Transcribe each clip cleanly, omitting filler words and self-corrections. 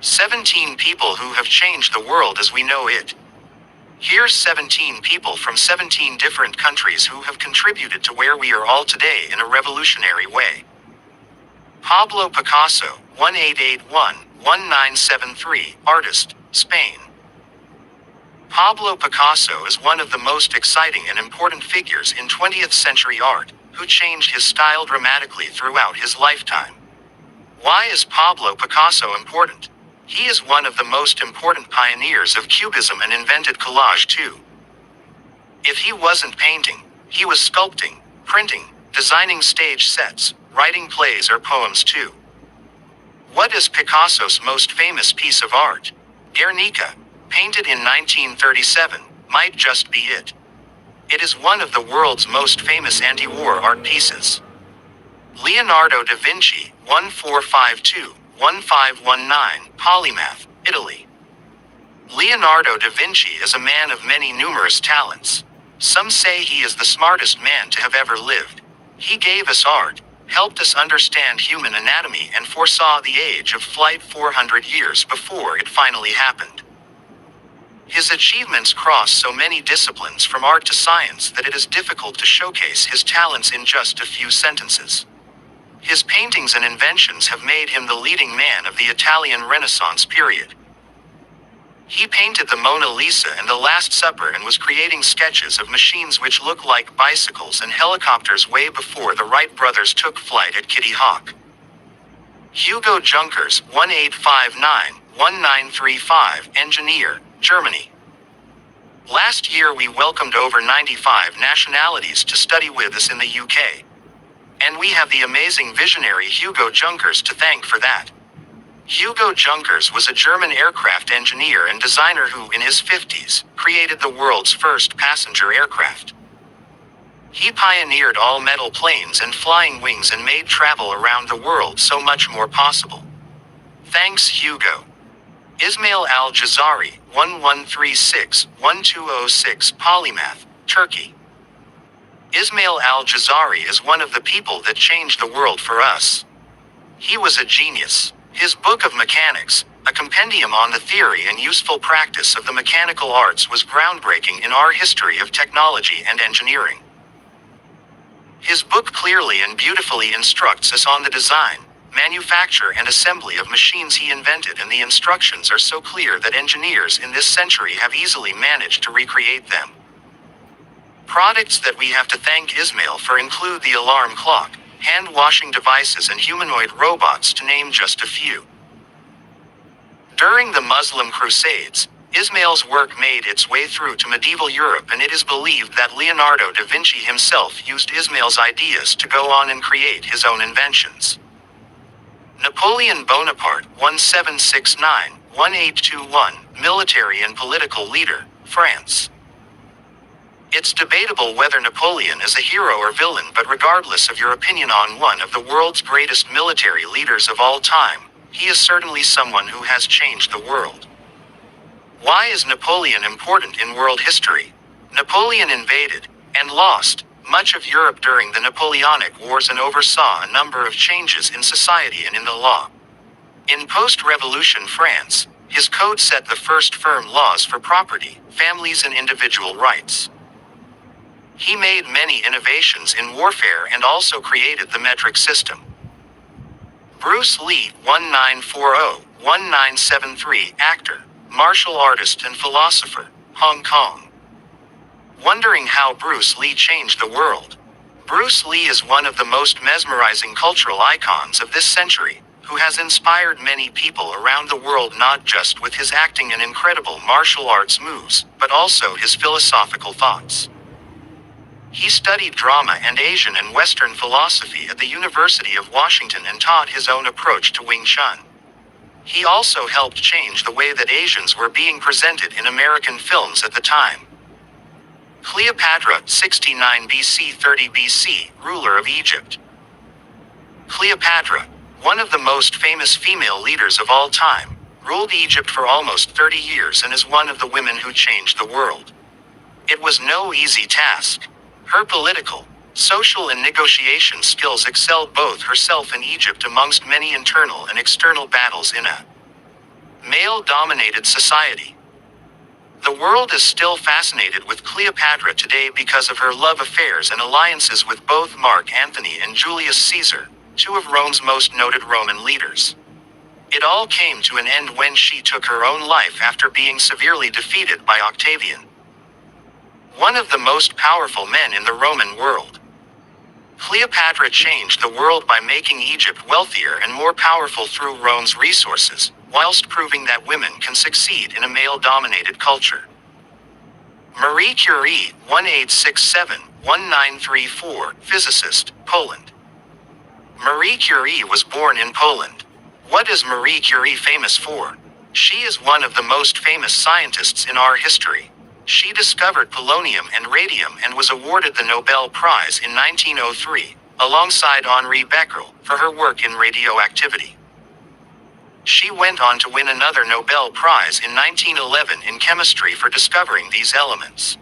17 people who have changed the world as we know it. Here's 17 people from 17 different countries who have contributed to where we are all today in a revolutionary way. Pablo Picasso, 1881-1973, artist, Spain. Pablo Picasso is one of the most exciting and important figures in 20th century art, who changed his style dramatically throughout his lifetime. Why is Pablo Picasso important? He is one of the most important pioneers of Cubism and invented collage too. If he wasn't painting, he was sculpting, printing, designing stage sets, writing plays or poems too. What is Picasso's most famous piece of art? Guernica, painted in 1937, might just be it. It is one of the world's most famous anti-war art pieces. Leonardo da Vinci, 1452-1519, Polymath, Italy. Leonardo da Vinci is a man of many numerous talents. Some say he is the smartest man to have ever lived. He gave us art, helped us understand human anatomy and foresaw the age of flight 400 years before it finally happened. His achievements cross so many disciplines from art to science that it is difficult to showcase his talents in just a few sentences. His paintings and inventions have made him the leading man of the Italian Renaissance period. He painted the Mona Lisa and the Last Supper and was creating sketches of machines which look like bicycles and helicopters way before the Wright brothers took flight at Kitty Hawk. Hugo Junkers, 1859-1935, engineer, Germany. Last year we welcomed over 95 nationalities to study with us in the UK. And we have the amazing visionary Hugo Junkers to thank for that. Hugo Junkers was a German aircraft engineer and designer who, in his 50s, created the world's first passenger aircraft. He pioneered all-metal planes and flying wings and made travel around the world so much more possible. Thanks, Hugo. Ismail Al-Jazari, 1136-1206, Polymath, Turkey. Ismail Al-Jazari is one of the people that changed the world for us. He was a genius. His Book of Mechanics, a compendium on the theory and useful practice of the mechanical arts, was groundbreaking in our history of technology and engineering. His book clearly and beautifully instructs us on the design, manufacture and assembly of machines he invented, and the instructions are so clear that engineers in this century have easily managed to recreate them. Products that we have to thank Ismail for include the alarm clock, hand-washing devices and humanoid robots, to name just a few. During the Muslim Crusades, Ismail's work made its way through to medieval Europe, and it is believed that Leonardo da Vinci himself used Ismail's ideas to go on and create his own inventions. Napoleon Bonaparte, 1769-1821, military and political leader, France. It's debatable whether Napoleon is a hero or villain, but regardless of your opinion on one of the world's greatest military leaders of all time, he is certainly someone who has changed the world. Why is Napoleon important in world history? Napoleon invaded, and lost, much of Europe during the Napoleonic Wars and oversaw a number of changes in society and in the law. In post-revolution France, his code set the first firm laws for property, families and individual rights. He made many innovations in warfare and also created the metric system. Bruce Lee, 1940-1973, actor, martial artist and philosopher, Hong Kong. Wondering how Bruce Lee changed the world? Bruce Lee is one of the most mesmerizing cultural icons of this century, who has inspired many people around the world not just with his acting and incredible martial arts moves, but also his philosophical thoughts. He studied drama and Asian and Western philosophy at the University of Washington and taught his own approach to Wing Chun. He also helped change the way that Asians were being presented in American films at the time. Cleopatra, 69 BC 30 BC, ruler of Egypt. Cleopatra, one of the most famous female leaders of all time, ruled Egypt for almost 30 years and is one of the women who changed the world. It was no easy task. Her political, social and negotiation skills excelled both herself and Egypt amongst many internal and external battles in a Male-dominated society. The world is still fascinated with Cleopatra today because of her love affairs and alliances with both Mark Antony and Julius Caesar, two of Rome's most noted Roman leaders. It all came to an end when she took her own life after being severely defeated by Octavian, one of the most powerful men in the Roman world. Cleopatra changed the world by making Egypt wealthier and more powerful through Rome's resources, whilst proving that women can succeed in a male-dominated culture. Marie Curie, 1867-1934, physicist, Poland. Marie Curie was born in Poland. What is Marie Curie famous for? She is one of the most famous scientists in our history. She discovered polonium and radium and was awarded the Nobel Prize in 1903, alongside Henri Becquerel, for her work in radioactivity. She went on to win another Nobel Prize in 1911 in chemistry for discovering these elements.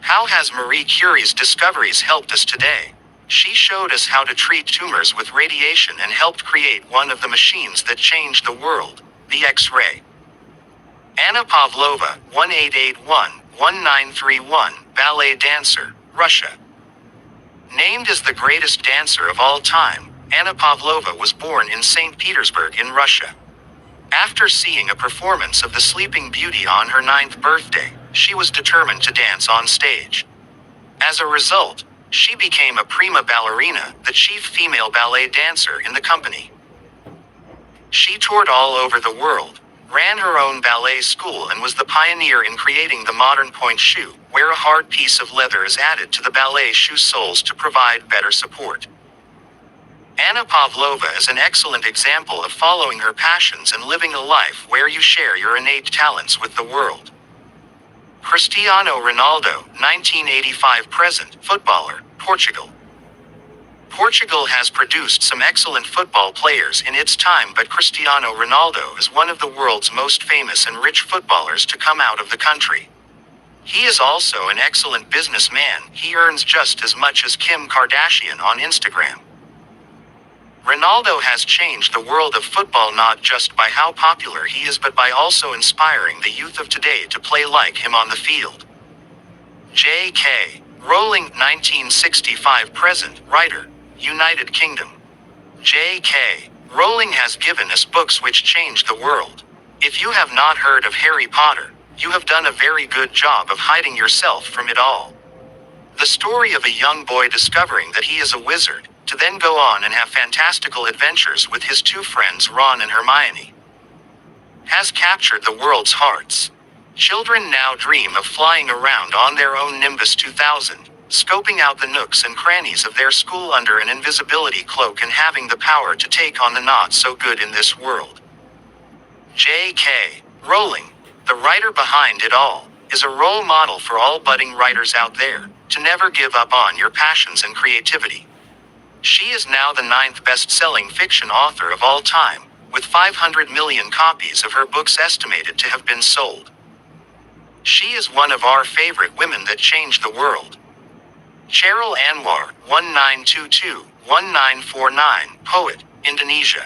How has Marie Curie's discoveries helped us today? She showed us how to treat tumors with radiation and helped create one of the machines that changed the world, the X-ray. Anna Pavlova, 1881-1931, ballet dancer, Russia. Named as the greatest dancer of all time, Anna Pavlova was born in St. Petersburg in Russia. After seeing a performance of The Sleeping Beauty on her 9th birthday, she was determined to dance on stage. As a result, she became a prima ballerina, the chief female ballet dancer in the company. She toured all over the world, ran her own ballet school and was the pioneer in creating the modern pointe shoe, where a hard piece of leather is added to the ballet shoe soles to provide better support. Anna Pavlova is an excellent example of following her passions and living a life where you share your innate talents with the world. Cristiano Ronaldo, 1985-present, footballer, Portugal. Portugal has produced some excellent football players in its time, but Cristiano Ronaldo is one of the world's most famous and rich footballers to come out of the country. He is also an excellent businessman. He earns just as much as Kim Kardashian on Instagram. Ronaldo has changed the world of football not just by how popular he is but by also inspiring the youth of today to play like him on the field. J.K. Rowling, 1965-present, writer, United Kingdom. J.K. Rowling has given us books which changed the world. If you have not heard of Harry Potter, you have done a very good job of hiding yourself from it all. The story of a young boy discovering that he is a wizard, to then go on and have fantastical adventures with his two friends Ron and Hermione, has captured the world's hearts. Children now dream of flying around on their own Nimbus 2000, scoping out the nooks and crannies of their school under an invisibility cloak and having the power to take on the not-so-good in this world. J.K. Rowling, the writer behind it all, is a role model for all budding writers out there, to never give up on your passions and creativity. She is now the 9th best-selling fiction author of all time, with 500 million copies of her books estimated to have been sold. She is one of our favorite women that changed the world. Cheryl Anwar, 1922-1949, poet, Indonesia.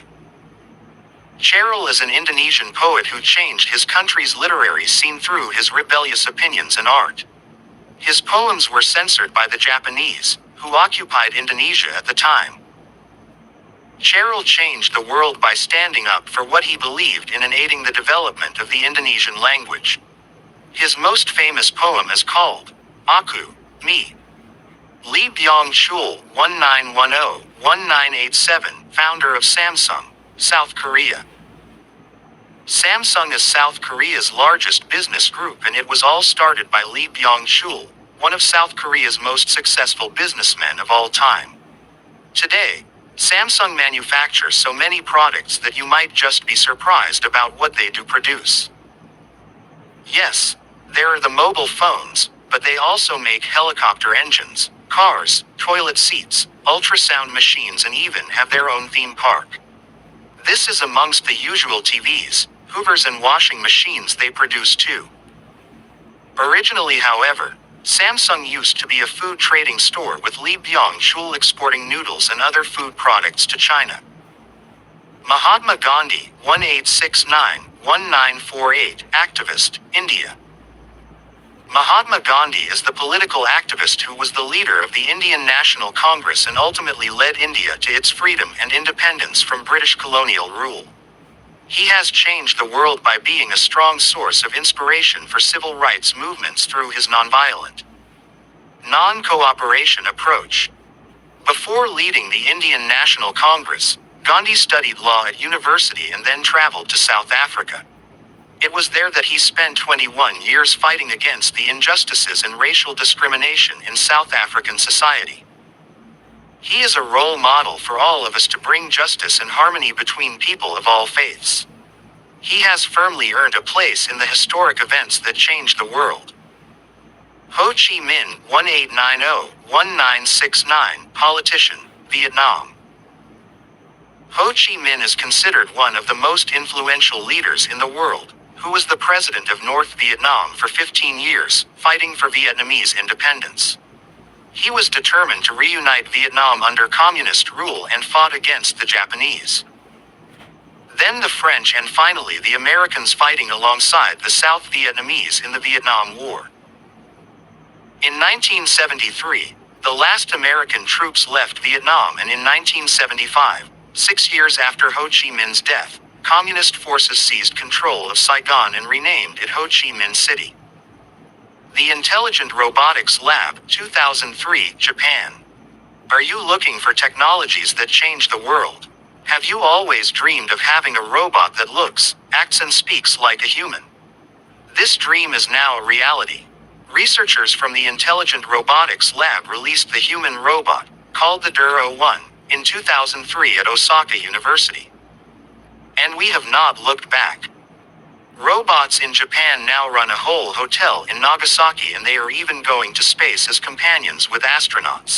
Cheryl is an Indonesian poet who changed his country's literary scene through his rebellious opinions and art. His poems were censored by the Japanese, who occupied Indonesia at the time. Cheryl changed the world by standing up for what he believed in and aiding the development of the Indonesian language. His most famous poem is called Aku, Me. Lee Byung-chul, 1910-1987, founder of Samsung, South Korea. Samsung is South Korea's largest business group, and it was all started by Lee Byung-chul, one of South Korea's most successful businessmen of all time. Today, Samsung manufactures so many products that you might just be surprised about what they do produce. Yes, there are the mobile phones, but they also make helicopter engines, cars, toilet seats, ultrasound machines, and even have their own theme park. This is amongst the usual TVs, Hoovers and washing machines they produce too. Originally, however, Samsung used to be a food trading store with Lee Byung-chul exporting noodles and other food products to China. Mahatma Gandhi, 1948, activist, India. Mahatma Gandhi is the political activist who was the leader of the Indian National Congress and ultimately led India to its freedom and independence from British colonial rule. He has changed the world by being a strong source of inspiration for civil rights movements through his nonviolent, non-cooperation approach. Before leading the Indian National Congress, Gandhi studied law at university and then traveled to South Africa. It was there that he spent 21 years fighting against the injustices and racial discrimination in South African society. He is a role model for all of us to bring justice and harmony between people of all faiths. He has firmly earned a place in the historic events that changed the world. Ho Chi Minh, 1890-1969, politician, Vietnam. Ho Chi Minh is considered one of the most influential leaders in the world, who was the president of North Vietnam for 15 years, fighting for Vietnamese independence. He was determined to reunite Vietnam under communist rule and fought against the Japanese. Then the French and finally the Americans fighting alongside the South Vietnamese in the Vietnam War. In 1973, the last American troops left Vietnam, and in 1975, 6 years after Ho Chi Minh's death, Communist forces seized control of Saigon and renamed it Ho Chi Minh City. The Intelligent Robotics Lab, 2003, Japan. Are you looking for technologies that change the world? Have you always dreamed of having a robot that looks, acts and speaks like a human? This dream is now a reality. Researchers from the Intelligent Robotics Lab released the human robot, called the DUR-01, in 2003 at Osaka University. And we have not looked back. Robots in Japan now run a whole hotel in Nagasaki, and they are even going to space as companions with astronauts.